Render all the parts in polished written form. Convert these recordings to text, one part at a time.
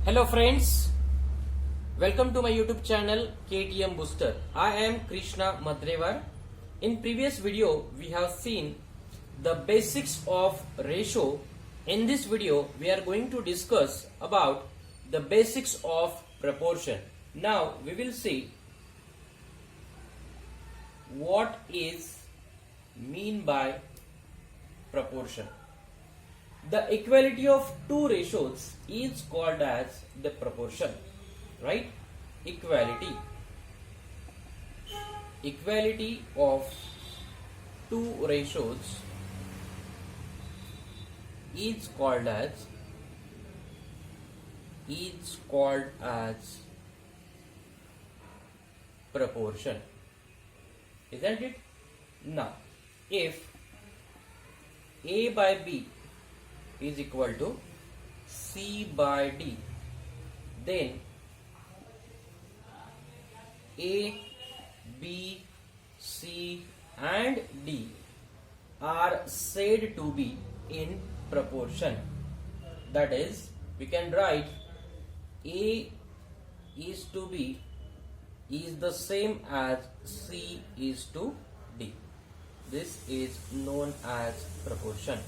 Hello friends, welcome to my YouTube channel KTM Booster. I am Krishna Madrevar. In previous video we have seen the basics of ratio. In this video we are going to discuss about the basics of proportion. Now we will see what is mean by proportion. The equality of two ratios is called as the proportion, right? Equality of two ratios is called as proportion, isn't it? Now if A by B is equal to C by D, then A, B, C and D are said to be in proportion. That is, we can write A is to B is the same as C is to D. This is known as proportion.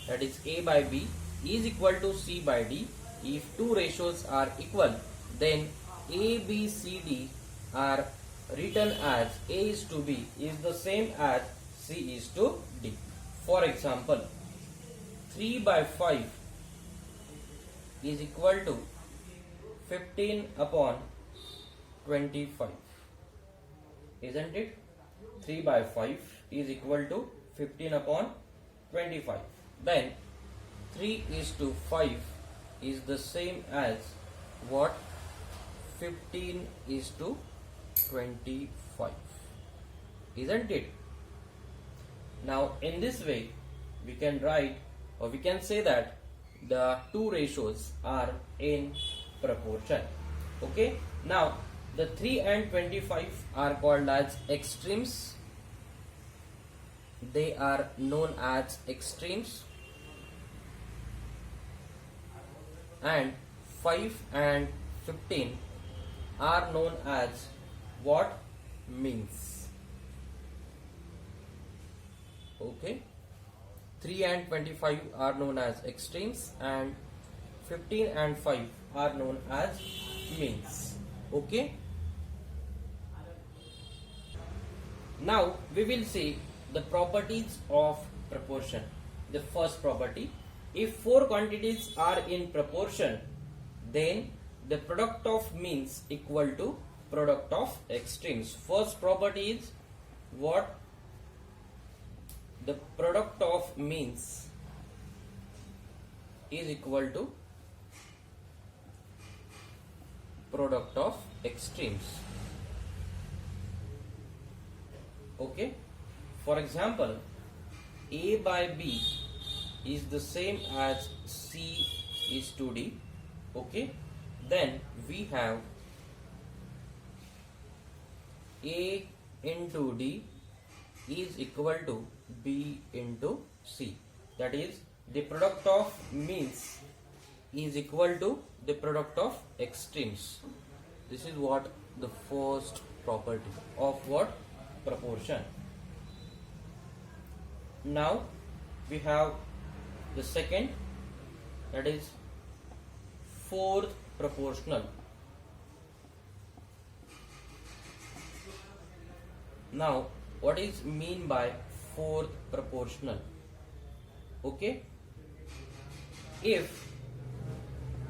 That is, A by B is equal to C by D. If two ratios are equal, then A, B, C, D are written as A is to B is the same as C is to D. For example, 3 by 5 is equal to 15 upon 25. Isn't it? 3 by 5 is equal to 15 upon 25. Then 3 is to 5 is the same as what? 15 is to 25. Isn't it? Now in this way we can write, or we can say that the two ratios are in proportion. Okay. Now the 3 and 25 are called as extremes. They are known as extremes. And 5 and 15 are known as what? Means. Okay. 3 and 25 are known as extremes and 15 and 5 are known as means. Okay. Now we will see the properties of proportion. The first property, if four quantities are in proportion, then the product of means equal to product of extremes. First property is what? The product of means is equal to product of extremes. Okay. For example, A by B is the same as C is to D. Okay. Then we have A into D is equal to B into C. That is, the product of means is equal to the product of extremes. This is what the first property of what? Proportion. Now we have the second, that is fourth proportional. Now what is mean by fourth proportional? Okay. If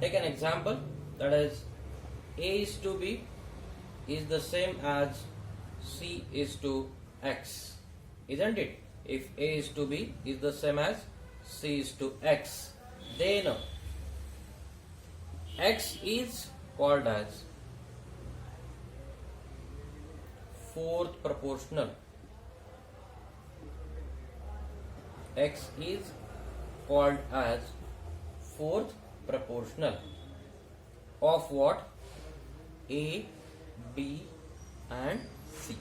take an example, that is A is to B is the same as C is to X, isn't it? If A is to B is the same as C is to X, then X is called as fourth proportional. X is called as fourth proportional of what? A, B and C.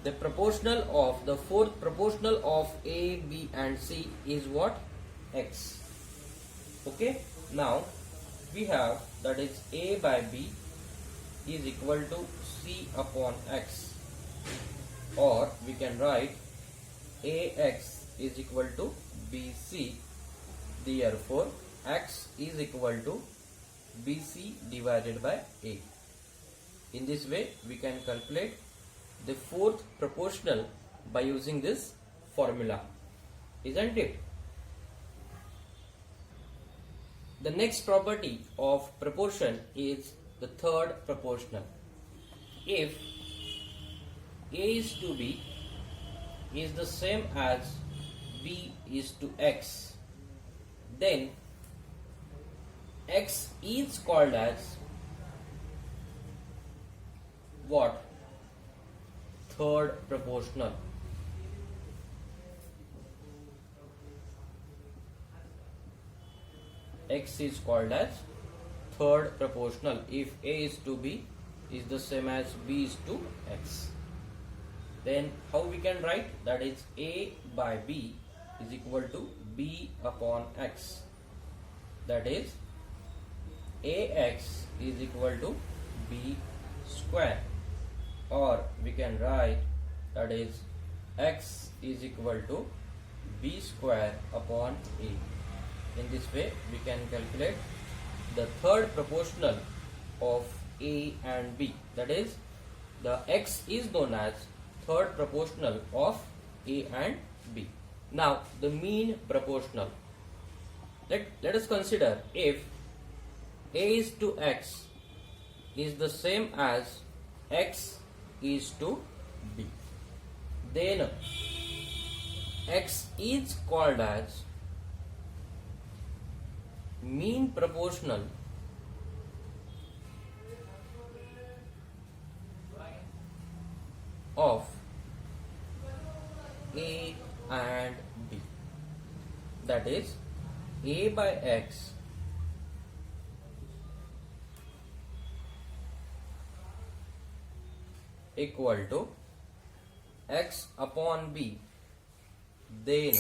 The proportional of the fourth proportional of A, B and C is what? X. Okay. Now we have, that is A by B is equal to C upon X, or we can write AX is equal to BC, therefore X is equal to BC divided by A. In this way we can calculate the fourth proportional by using this formula, isn't it? The next property of proportion is the third proportional. If A is to B is the same as B is to X, then X is called as what? Third proportional. X is called as third proportional if A is to B is the same as B is to X. Then how we can write? That is A by B is equal to B upon X. That is AX is equal to B square, or we can write that is X is equal to B square upon A. In this way we can calculate the third proportional of A and B, that is the X is known as third proportional of A and B. Now the mean proportional. Let us consider if A is to X is the same as X is to B, then X is called as mean proportional of A and B, that is A by X equal to X upon B, then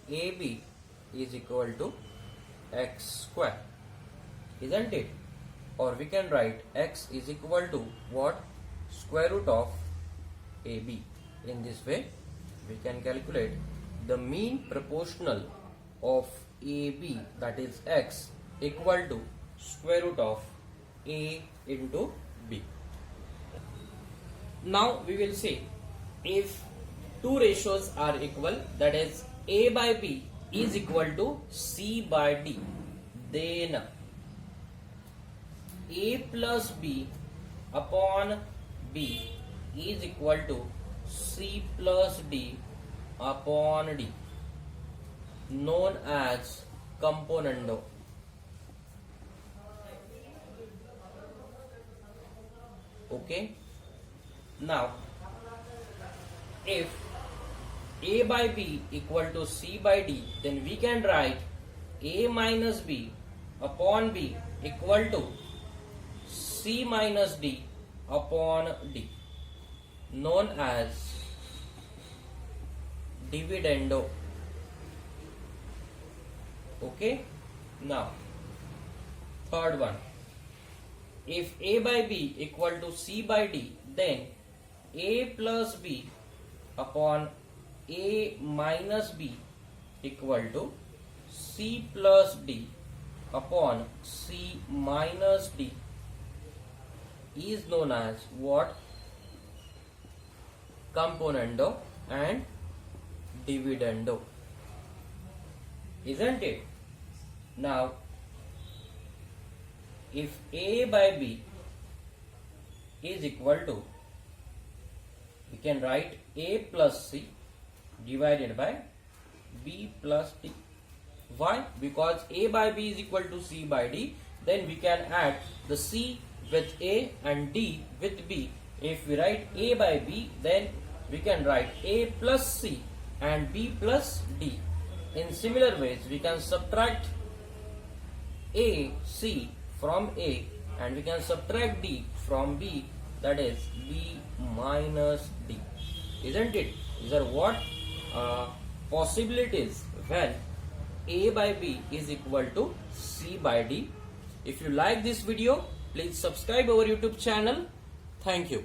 AB is equal to X square, isn't it? Or we can write X is equal to what? Square root of AB. In this way we can calculate the mean proportional of AB, that is X, equal to square root of A into B. Now we will see if two ratios are equal, that is A by B is equal to C by D, then A plus B upon B is equal to C plus D upon D, known as componendo. Okay. Now if A by B equal to C by D, then we can write A minus B upon B equal to C minus D upon D, known as dividendo. Okay. Now third one, if A by B equal to C by D, then A plus B upon A minus B equal to C plus D upon C minus D is known as what? Componendo and dividendo, isn't it? Now if A by B is equal to, we can write A plus C divided by B plus D. Why? Because A by B is equal to C by D, then we can add the C with A and D with B. If we write A by B, then we can write A plus C and B plus D. In similar ways, we can subtract A, C from A, and we can subtract D from B, that is B minus D, isn't it? These are what possibilities when A by B is equal to C by D If you like this video, please subscribe our YouTube channel. Thank you.